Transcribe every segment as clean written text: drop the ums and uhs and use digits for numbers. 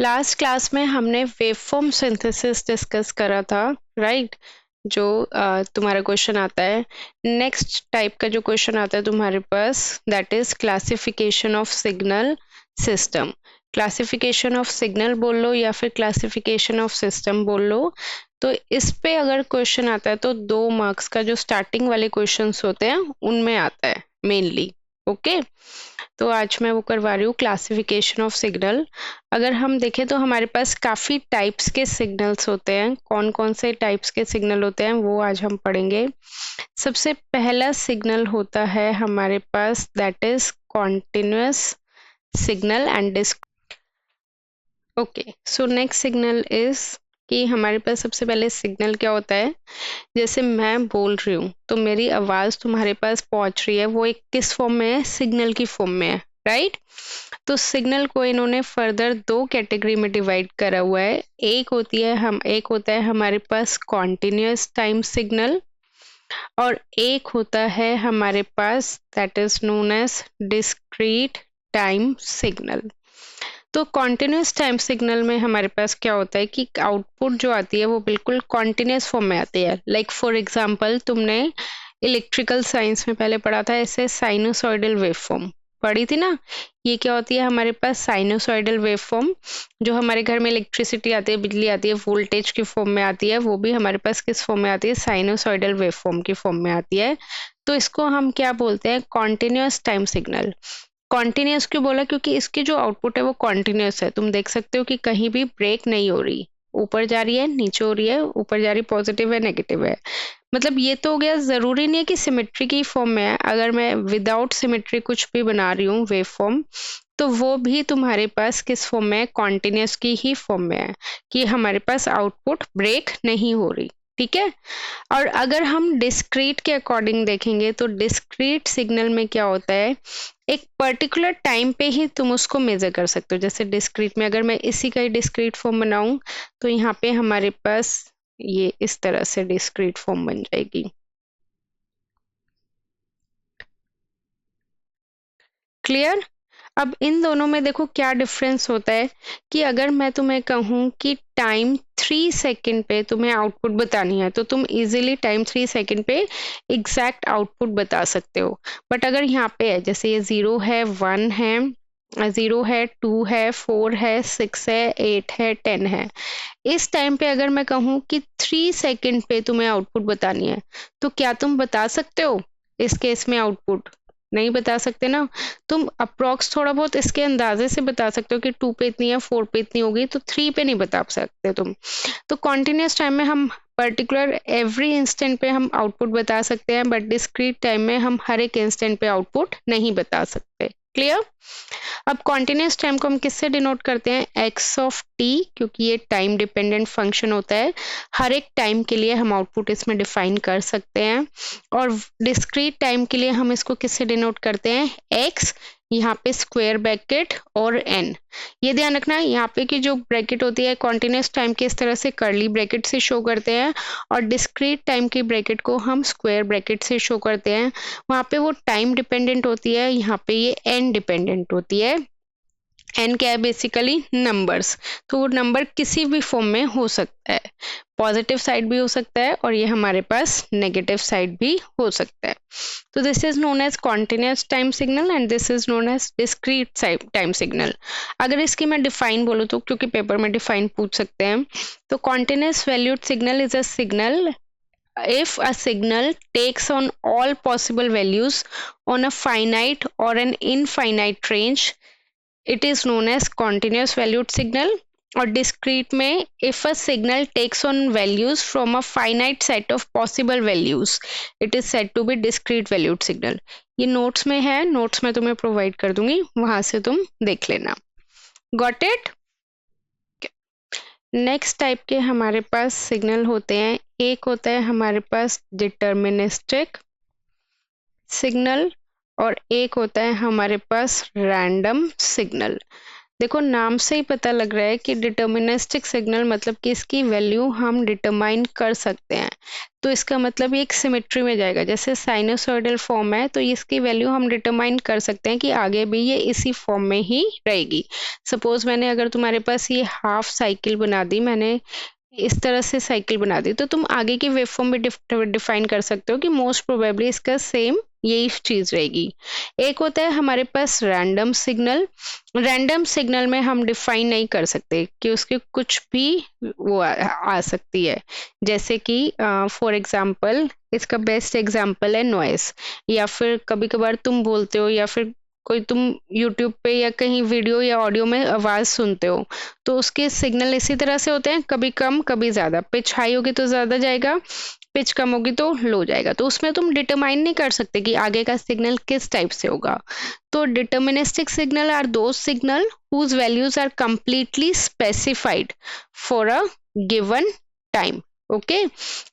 Last class में हमने waveform synthesis discuss करा था, राइट? जो तुम्हारा क्वेश्चन आता है, नेक्स्ट टाइप का जो क्वेश्चन आता है तुम्हारे पास, that is classification of signal system. Classification of signal बोल लो या फिर क्लासिफिकेशन ऑफ सिस्टम बोल लो। तो इस पे अगर क्वेश्चन आता है तो 2 मार्क्स का जो स्टार्टिंग वाले क्वेश्चंस होते हैं उनमें आता है मेनली। ओके, तो आज मैं वो करवा रही हूँ क्लासिफिकेशन ऑफ सिग्नल। अगर हम देखें तो हमारे पास काफी टाइप्स के सिग्नल्स होते हैं। कौन कौन से टाइप्स के सिग्नल होते हैं वो आज हम पढ़ेंगे। सबसे पहला सिग्नल होता है हमारे पास, that is continuous signal and okay, so next signal is कि हमारे पास सबसे पहले सिग्नल क्या होता है, जैसे मैं बोल रही हूँ तो मेरी आवाज तुम्हारे पास पहुंच रही है, वो एक किस फॉर्म में है, सिग्नल की फॉर्म में है, राइट? तो सिग्नल को इन्होंने फर्दर 2 कैटेगरी में डिवाइड करा हुआ है। एक होता है हमारे पास कॉन्टिन्यूअस टाइम सिग्नल और एक होता है हमारे पास that is known as discrete time signal. तो कॉन्टिन्यूस टाइम सिग्नल में हमारे पास क्या होता है कि आउटपुट जो आती है वो बिल्कुल कॉन्टिन्यूस फॉर्म में आती है। लाइक फॉर एग्जांपल तुमने इलेक्ट्रिकल साइंस में पहले पढ़ा था ऐसे साइनोसॉइडल वेवफॉर्म पढ़ी थी ना। ये क्या होती है हमारे पास साइनोसॉइडल वेवफॉर्म, जो हमारे घर में इलेक्ट्रिसिटी आती है, बिजली आती है, वोल्टेज की फॉर्म में आती है, वो भी हमारे पास किस फॉर्म में आती है, साइनोसॉइडल वेवफॉर्म की फॉर्म में आती है। तो इसको हम क्या बोलते हैं, कॉन्टिन्यूस टाइम सिग्नल। कॉन्टिन्यूस क्यों बोला, क्योंकि इसकी जो आउटपुट है वो कॉन्टिन्यूस है। तुम देख सकते हो कि कहीं भी ब्रेक नहीं हो रही, ऊपर जा रही है नीचे हो रही है, ऊपर जा रही पॉजिटिव है नेगेटिव है। मतलब ये तो हो गया, जरूरी नहीं है कि सिमेट्री की फॉर्म में है। अगर मैं विदाउट सिमेट्री कुछ भी बना रही हूँ वेव फॉर्म, तो वो भी तुम्हारे पास किस फॉर्म में है, कॉन्टिन्यूस की ही फॉर्म में है, कि हमारे पास आउटपुट ब्रेक नहीं हो रही। ठीक है। और अगर हम डिस्क्रीट के अकॉर्डिंग देखेंगे तो डिस्क्रीट सिग्नल में क्या होता है, एक पर्टिकुलर टाइम पे ही तुम उसको मेजर कर सकते हो। जैसे डिस्क्रीट में अगर मैं इसी का ही डिस्क्रीट फॉर्म बनाऊं तो यहाँ पे हमारे पास ये इस तरह से डिस्क्रीट फॉर्म बन जाएगी। क्लियर? अब इन दोनों में देखो क्या डिफरेंस होता है, कि अगर मैं तुम्हें कहूं कि टाइम 3 सेकंड पे तुम्हें आउटपुट बतानी है तो तुम इजीली टाइम 3 सेकंड पे एग्जैक्ट आउटपुट बता सकते हो। बट अगर यहाँ पे है, जैसे ये 0 है, 1 है, 0 है, 2 है, 4 है, 6 है, 8 है, 10 है, इस टाइम पे अगर मैं कहूँ कि 3 सेकंड पे तुम्हें आउटपुट बतानी है, तो क्या तुम बता सकते हो इस केस में आउटपुट? नहीं बता सकते ना। तुम अप्रोक्स थोड़ा बहुत इसके अंदाजे से बता सकते हो कि 2 पे इतनी है, 4 पे इतनी होगी, तो 3 पे नहीं बता सकते तुम। तो कॉन्टिन्यूस टाइम में हम पर्टिकुलर एवरी इंस्टेंट पे हम आउटपुट बता सकते हैं, बट डिस्क्रीट टाइम में हम हर एक इंस्टेंट पे आउटपुट नहीं बता सकते। क्लियर? अब कॉन्टिन्यूस टाइम को हम किससे डिनोट करते हैं, एक्स ऑफ टी, क्योंकि ये टाइम डिपेंडेंट फंक्शन होता है। हर एक टाइम के लिए हम आउटपुट इसमें डिफाइन कर सकते हैं। और डिस्क्रीट टाइम के लिए हम इसको किससे डिनोट करते हैं, एक्स, यहाँ पे स्क्वायर ब्रैकेट और एन। ये ध्यान रखना है, यहाँ पे की जो ब्रैकेट होती है कॉन्टिन्यूस टाइम के इस तरह से कर्ली ब्रैकेट से शो करते हैं, और डिस्क्रीट टाइम की ब्रैकेट को हम स्क्वायर ब्रैकेट से शो करते हैं। वहाँ पे वो टाइम डिपेंडेंट होती है, यहाँ पे ये एन डिपेंडेंट होती है। एन क्या है, बेसिकली नंबर्स। तो वो नंबर किसी भी फॉर्म में हो सकता है, पॉजिटिव साइड भी हो सकता है और ये हमारे पास नेगेटिव साइड भी हो सकता है। तो this is known as continuous time signal and this is known as discrete time signal. अगर इसकी मैं डिफाइन बोलूँ तो, क्योंकि पेपर में डिफाइन पूछ सकते हैं, तो continuous valued signal is a signal if a signal takes on all possible values on a finite or an infinite range, it is known as continuous valued signal. और discrete में if a signal takes on values from a finite set of possible values, it is said to be discrete valued signal. ये notes में है, notes में तुम्हें provide कर दूंगी, वहां से तुम देख लेना। Got it? नेक्स्ट टाइप के हमारे पास सिग्नल होते हैं, एक होता है हमारे पास डिटर्मिनिस्टिक सिग्नल और एक होता है हमारे पास रैंडम सिग्नल। देखो नाम से ही पता लग रहा है कि डिटर्मिनिस्टिक सिग्नल मतलब कि इसकी वैल्यू हम डिटरमाइन कर सकते हैं। तो इसका मतलब ये एक सिमेट्री में जाएगा, जैसे साइनोसॉइडल फॉर्म है तो इसकी वैल्यू हम डिटरमाइन कर सकते हैं कि आगे भी ये इसी फॉर्म में ही रहेगी। सपोज मैंने अगर तुम्हारे पास ये हाफ साइकिल बना दी, मैंने इस तरह से साइकिल बना दी, तो तुम आगे की वेव फॉर्म भी डिफाइन कर सकते हो कि मोस्ट प्रोबेबली इसका सेम यही चीज रहेगी। एक होता है हमारे पास रैंडम सिग्नल। रैंडम सिग्नल में हम डिफाइन नहीं कर सकते कि उसके कुछ भी वो आ सकती है, जैसे कि फॉर एग्जांपल इसका बेस्ट एग्जांपल है नॉइस, या फिर कभी कभार तुम बोलते हो या फिर कोई तुम यूट्यूब पे या कहीं वीडियो या ऑडियो में आवाज सुनते हो, तो उसके सिग्नल इसी तरह से होते हैं, कभी कम कभी ज्यादा। पिच हाई होगी तो ज्यादा जाएगा, पिच कम होगी तो लो जाएगा। तो उसमें तुम डिटरमाइन नहीं कर सकते कि आगे का सिग्नल किस टाइप से होगा। तो deterministic signal are those signal whose values are completely specified for a given time. Okay,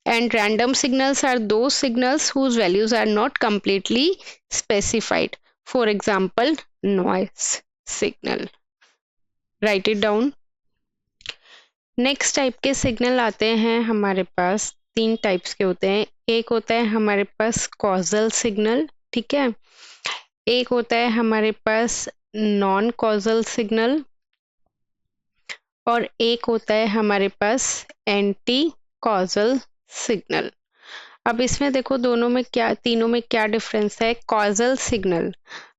and random signals are those signals whose values are not completely specified. For example, noise signal. Write it down. Next type के signal आते हैं हमारे पास, 3 types के होते हैं। एक होता है हमारे पास कॉजल सिग्नल, ठीक है। एक होता है हमारे पास नॉन कॉजल सिग्नल, और एक होता है हमारे पास एंटी कॉजल सिग्नल। अब इसमें देखो दोनों में क्या, तीनों में क्या डिफरेंस है। कॉजल सिग्नल,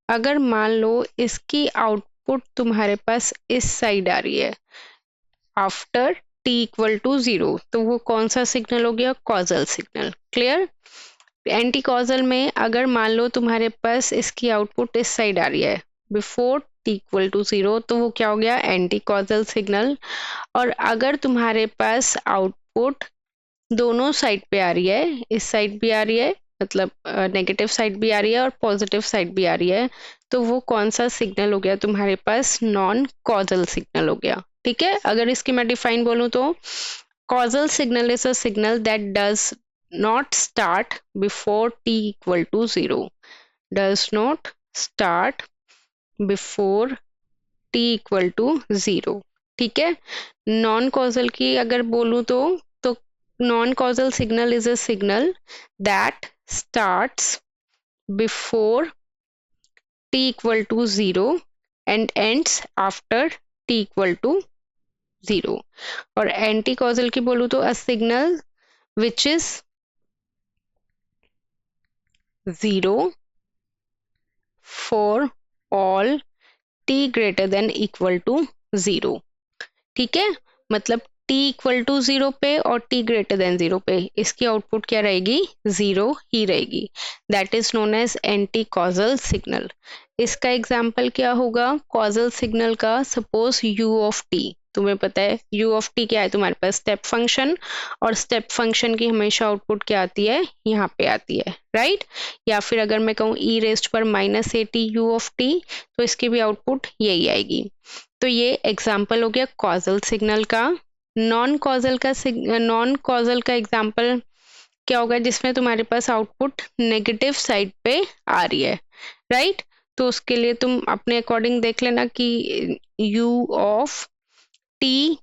अगर मान लो इसकी आउटपुट तुम्हारे पास इस साइड आ रही है आफ्टर t इक्वल टू 0, तो वो कौन सा सिग्नल हो गया, causal signal. Clear. Anti causal में अगर मान लो तुम्हारे पास इसकी आउटपुट इस साइड आ रही है बिफोर t इक्वल टू 0, तो वो क्या हो गया, एंटी कॉजल सिग्नल। और अगर तुम्हारे पास आउटपुट दोनों साइड पे आ रही है, इस साइड भी आ रही है, मतलब नेगेटिव साइड भी आ रही है और पॉजिटिव साइड भी आ रही है, तो वो कौन सा सिग्नल हो गया तुम्हारे पास, नॉन कॉजल सिग्नल हो गया। ठीक है। अगर इसकी मैं डिफाइन बोलूं तो causal signal is a signal that does not start before t equal to 0, does not start before t equal to 0। ठीक है। नॉन कॉजल की अगर बोलूं तो non-causal signal is a signal that starts before t equal to 0 and ends after t equal to 0. और anti-causal की बोलूं तो a signal which is 0 for all t greater than equal to 0. ठीक है। मतलब t इक्वल टू 0 पे और t greater than 0 पे इसकी आउटपुट क्या रहेगी, 0 ही रहेगी। That is known as anti causal signal. इसका एग्जाम्पल क्या होगा कॉजल सिग्नल का, सपोज u ऑफ t। तुम्हें पता है u ऑफ t क्या है, तुम्हारे पास स्टेप फंक्शन, और स्टेप फंक्शन की हमेशा आउटपुट क्या आती है, यहाँ पे आती है, राइट। या फिर अगर मैं कहूँ e रेस्ट पर -at u ऑफ t, तो इसकी भी आउटपुट यही आएगी। तो ये एग्जाम्पल हो गया कॉजल सिग्नल का। नॉन कॉजल का एग्जाम्पल क्या होगा, जिसमें तुम्हारे पास आउटपुट नेगेटिव साइड पे आ रही है, राइट। तो उसके लिए तुम अपने अकॉर्डिंग देख लेना कि u ऑफ t,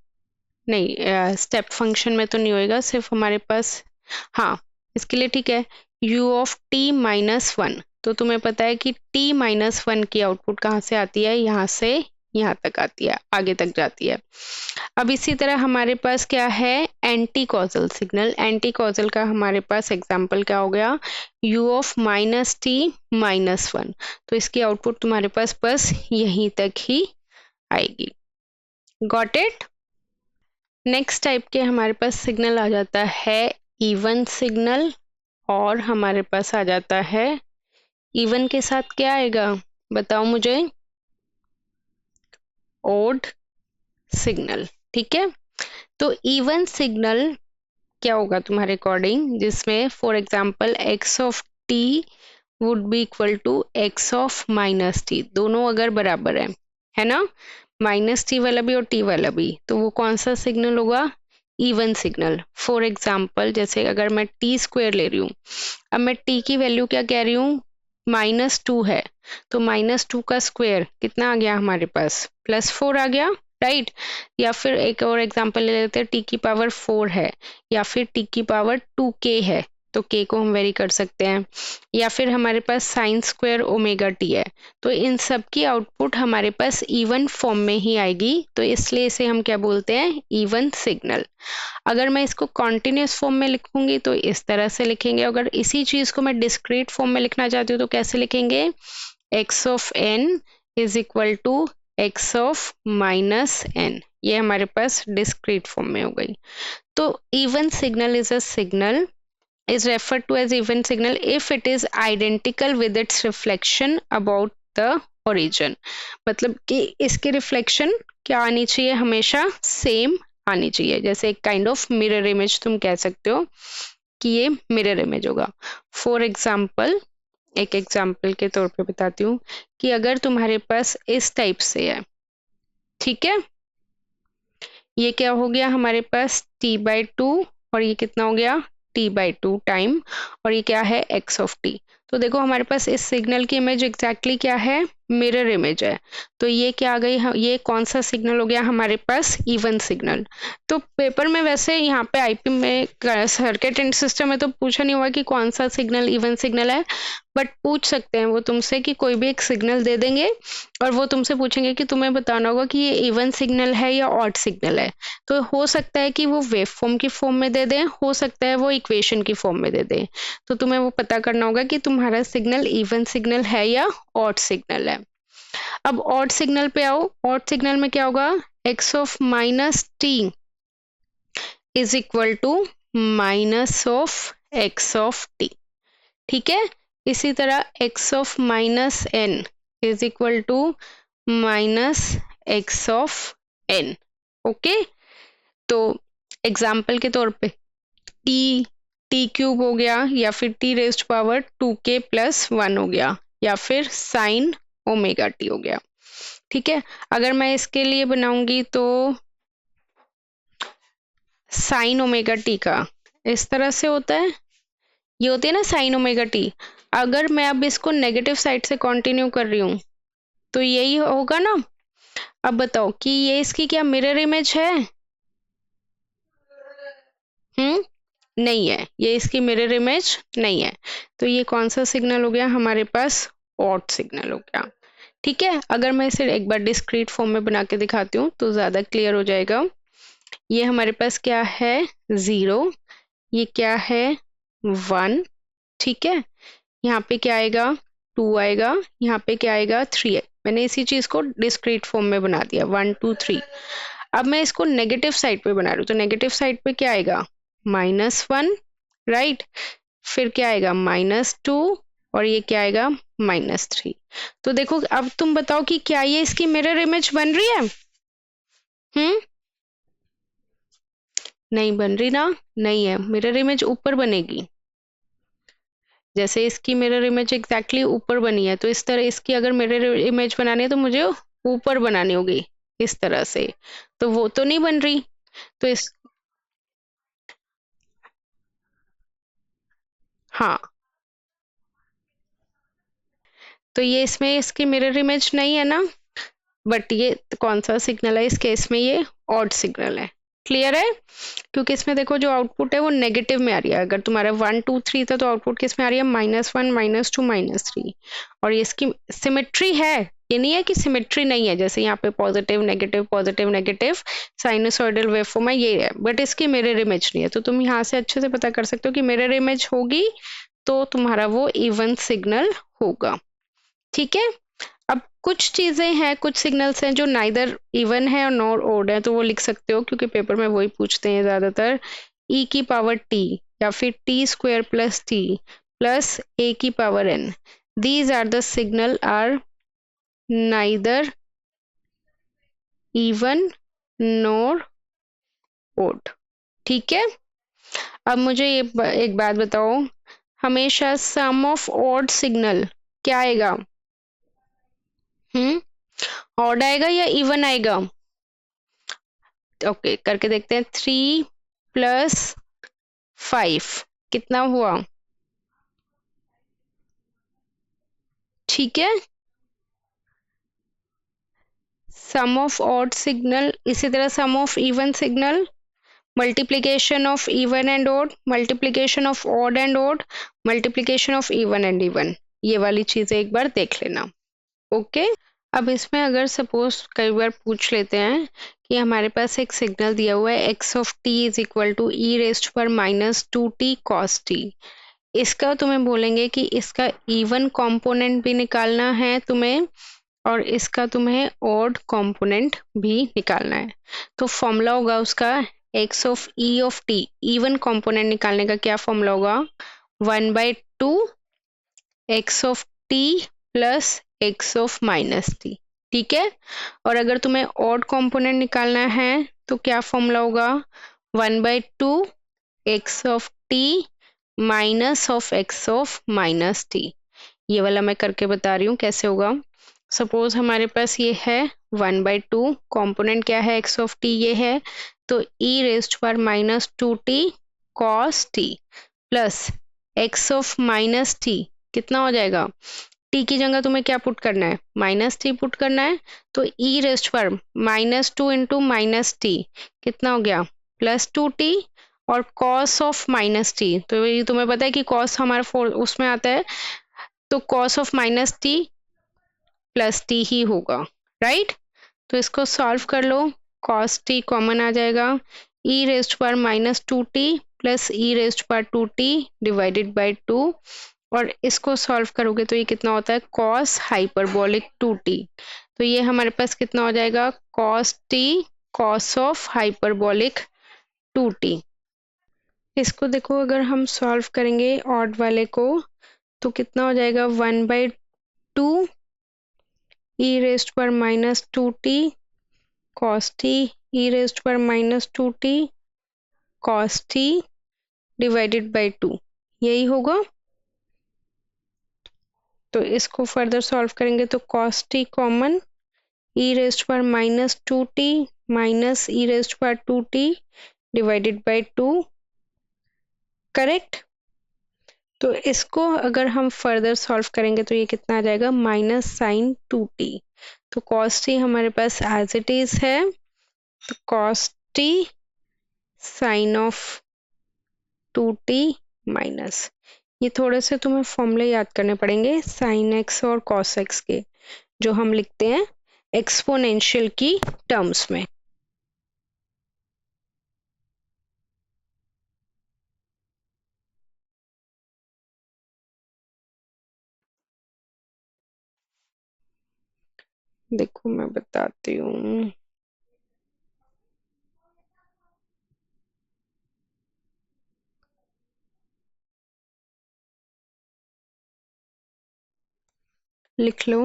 नहीं स्टेप फंक्शन में तो नहीं होएगा, सिर्फ हमारे पास, हाँ इसके लिए ठीक है, u ऑफ t -1। तो तुम्हें पता है कि t -1 की आउटपुट कहाँ से आती है, यहाँ से यहाँ तक आती है, आगे तक जाती है। अब इसी तरह हमारे पास क्या है, anti causal signal. Anti causal का हमारे पास एग्जाम्पल क्या हो गया, u ऑफ -t -1। तो इसकी आउटपुट तुम्हारे पास बस यहीं तक ही आएगी। Got it. नेक्स्ट टाइप के हमारे पास सिग्नल आ जाता है इवन सिग्नल, और हमारे पास आ जाता है इवन के साथ क्या आएगा, बताओ मुझे, ओड सिग्नल। ठीक है। तो इवन सिग्नल क्या होगा तुम्हारे अकॉर्डिंग, जिसमें for example x of t would be equal to x of -t, दोनों अगर बराबर है ना, -t वाला भी और t वाला भी, तो वो कौन सा सिग्नल होगा, इवन सिग्नल। फॉर एग्जांपल जैसे अगर मैं t स्क्वायर ले रही हूँ, अब मैं t की वैल्यू क्या कह रही हूँ, -2 है, तो -2 का स्क्वायर कितना आ गया हमारे पास, +4 आ गया, राइट। या फिर एक और एग्जांपल ले लेते हैं, t⁴ है या फिर t⁴ है, तो k को हम वेरी कर सकते हैं, या फिर हमारे पास sin² है, तो इन सब की आउटपुट हमारे पास इवन फॉर्म में ही आएगी, तो इसलिए इसे हम क्या बोलते हैं, इवन सिग्नल। अगर मैं इसको कॉन्टिन्यूस फॉर्म में लिखूंगी तो इस तरह से लिखेंगे, अगर इसी चीज को मैं डिस्क्रीट फॉर्म में लिखना चाहती हूँ तो कैसे लिखेंगे, x of n is equal to x of -n, ये हमारे पास डिस्क्रीट फॉर्म में हो गई। तो even signal is a signal is referred to as even signal if it is identical with its reflection about the origin, मतलब कि इसकी reflection क्या आनी चाहिए, हमेशा सेम आनी चाहिए, जैसे एक काइंड ऑफ मिरर इमेज तुम कह सकते हो कि ये मिरर इमेज होगा। फॉर एग्जाम्पल, एक एग्जाम्पल के तौर पे बताती हूँ कि अगर तुम्हारे पास इस टाइप से है, ठीक है, ये क्या हो गया हमारे पास t/2 और ये कितना हो गया t/2 टाइम, और ये क्या है x ऑफ t। तो देखो हमारे पास इस सिग्नल की इमेज एग्जैक्टली क्या है, मिरर इमेज है, तो ये क्या आ गई, ये कौन सा सिग्नल हो गया हमारे पास, इवन सिग्नल। तो पेपर में वैसे यहाँ पे आईपी में सर्किट एंड सिस्टम में तो पूछा नहीं हुआ कि कौन सा सिग्नल इवन सिग्नल है, बट पूछ सकते हैं वो तुमसे कि कोई भी एक सिग्नल दे देंगे और वो तुमसे पूछेंगे कि तुम्हें बताना होगा कि ये इवन सिग्नल है या ऑड सिग्नल है। तो हो सकता है कि वो वेव फॉर्म की फॉर्म में दे दें, हो सकता है वो इक्वेशन की फॉर्म में दे दें, तो तुम्हें वो पता करना होगा कि तुम्हारा सिग्नल इवन सिग्नल है या ऑड सिग्नल है। अब ऑड सिग्नल पे आओ, ऑड सिग्नल में क्या होगा, x of -t is equal to minus of x of t, ठीक है। इसी तरह x of -n is equal to -x of n, okay. तो एग्जाम्पल के तौर पे t³ हो गया, या फिर t⁻²k + 1 हो गया, या फिर sin ω_t हो गया, ठीक है। अगर मैं इसके लिए बनाऊंगी तो sin ω_t का इस तरह से होता है, ये होती है ना sin ω_t। अगर मैं अब इसको नेगेटिव साइड से कंटिन्यू कर रही हूँ तो यही होगा ना। अब बताओ कि ये इसकी क्या मिरर इमेज है, नहीं है, ये इसकी मिरर इमेज नहीं है, तो ये कौन सा सिग्नल हो गया हमारे पास, ऑड सिग्नल हो गया, ठीक है। अगर मैं इसे एक बार डिस्क्रीट फॉर्म में बना के दिखाती हूँ तो ज्यादा क्लियर हो जाएगा। ये हमारे पास क्या है, 0, ये क्या है 1, ठीक है। यहाँ पे क्या आएगा, 2 आएगा, यहाँ पे क्या आएगा 3 है। मैंने इसी चीज को डिस्क्रीट फॉर्म में बना दिया, 1 2 3। अब मैं इसको नेगेटिव साइड पे बना रही हूँ, तो नेगेटिव साइड पे क्या आएगा, -1, राइट, फिर क्या आएगा -2, और ये क्या आएगा -3। तो देखो अब तुम बताओ कि क्या ये इसकी मिरर इमेज बन रही है, नहीं बन रही ना, नहीं है, मिरर इमेज ऊपर बनेगी, जैसे इसकी मिरर इमेज एग्जैक्टली ऊपर बनी है, तो इस तरह इसकी अगर मिरर इमेज बनानी है तो मुझे ऊपर बनानी होगी इस तरह से, तो वो तो नहीं बन रही। तो इस, हाँ, तो ये इसमें इसकी मिरर इमेज नहीं है ना, बट ये कौन सा सिग्नल है इस केस में, ये ऑड सिग्नल है, क्लियर है। क्योंकि इसमें देखो जो आउटपुट है वो नेगेटिव में आ रही है, अगर तुम्हारा 1 2 3 था तो आउटपुट किस में आ रही है, -1 -2 -3, और ये इसकी सिमेट्री है, ये नहीं है कि सिमेट्री नहीं है, जैसे यहाँ पे पॉजिटिव नेगेटिव साइनसॉइडल वेवफॉर्म है, ये है, बट इसकी मिरर इमेज नहीं है। तो तुम यहाँ से अच्छे से पता कर सकते हो कि मिरर इमेज होगी तो तुम्हारा वो इवन सिग्नल होगा, ठीक है। अब कुछ चीजें हैं, कुछ सिग्नल्स हैं जो नाइदर इवन है और नॉर ओड है, तो वो लिख सकते हो क्योंकि पेपर में वही पूछते हैं ज्यादातर, e⁻t या फिर t² + t + a⁻n, these are the signal are neither even nor odd, ठीक है। अब मुझे ये एक बात बताओ, हमेशा सम ऑफ ऑड सिग्नल क्या आएगा, ऑड आएगा या इवन आएगा, ओके करके देखते हैं। 3 + 5 कितना हुआ, ठीक है। सम ऑफ ऑड सिग्नल, इसी तरह sum of even signal, multiplication of even and odd, multiplication of odd and odd, multiplication of even and even, ये वाली चीजें एक बार देख लेना। ओके। अब इसमें अगर सपोज कई बार पूछ लेते हैं कि हमारे पास एक सिग्नल दिया हुआ है x of t is equal to e raised पर minus two t cos t, इसका तुम्हें बोलेंगे कि इसका इवन कंपोनेंट भी निकालना है तुम्हें और इसका तुम्हें ऑड कंपोनेंट भी निकालना है। तो फॉर्मूला होगा उसका x of E of T, even component निकालने का क्या फॉर्मूला होगा, 1/2 x of T plus x of minus T. ठीक है। और अगर तुम्हें ऑड कंपोनेंट निकालना है तो क्या फॉर्मूला होगा, 1/2 x of T minus of x of minus T. ये वाला मैं करके बता रही हूँ कैसे होगा। सपोज हमारे पास ये है 1/2, कंपोनेंट क्या है एक्स ऑफ टी ये है, तो ई रेस्ट पर minus two t cos T plus x of minus T, कितना हो जाएगा, टी की जगह तुम्हें क्या पुट करना है, माइनस टी पुट करना है, तो ई रेस्ट पर -2 इंटू माइनस टी कितना हो गया, +2t, और कॉस ऑफ माइनस टी, तो ये तुम्हें पता है कि कॉस हमारा उसमें आता है, तो cos of minus t plus t ही होगा, राइट। तो इसको सॉल्व कर लो, कॉस टी कॉमन आ जाएगा, ई रेस्ट पर -2t प्लस ई रेस्ट पर 2t डिवाइडेड बाई 2, और इसको सॉल्व करोगे तो ये कितना होता है, कॉस हाइपरबोलिक 2t, तो ये हमारे पास कितना हो जाएगा, cos T cos of hyperbolic 2t। इसको देखो अगर हम सॉल्व करेंगे ऑड वाले को तो कितना हो जाएगा, 1/2 ई रेस्ट पर -2t cos T E raised पर -2t cos T divided by 2, यही होगा। तो इसको फर्दर सॉल्व करेंगे तो कॉस टी कॉमन, ई रेस्ट पर -2t माइनस ई रेस्ट पर 2t डिवाइडेड बाई 2, करेक्ट। तो इसको अगर हम फर्दर सॉल्व करेंगे तो ये कितना आ जाएगा, -sin2t, तो कॉस टी हमारे पास एज इट इज है, तो cos t sine of 2t minus, ये थोड़े से तुम्हें फॉर्मूले याद करने पड़ेंगे साइन एक्स और कॉस एक्स के, जो हम लिखते हैं एक्सपोनेंशियल की टर्म्स में। देखो मैं बताती हूँ, लिख लो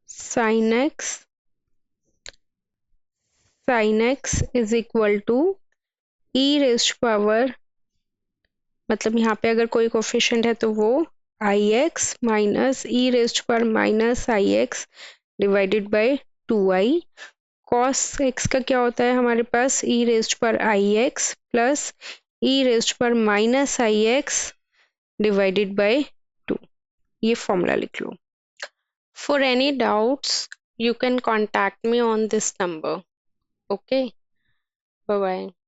sine x is equal to e raised power, मतलब यहाँ पे अगर कोई कोफिशिएंट है तो वो i x minus e raised पर minus i x divided by 2i, cos x का क्या होता है हमारे पास, ई रेस्ट पर i x plus e raised पर minus i x divided by 2, ये फॉर्मूला लिख लो। For any doubts you can contact me on this number. Okay, bye bye.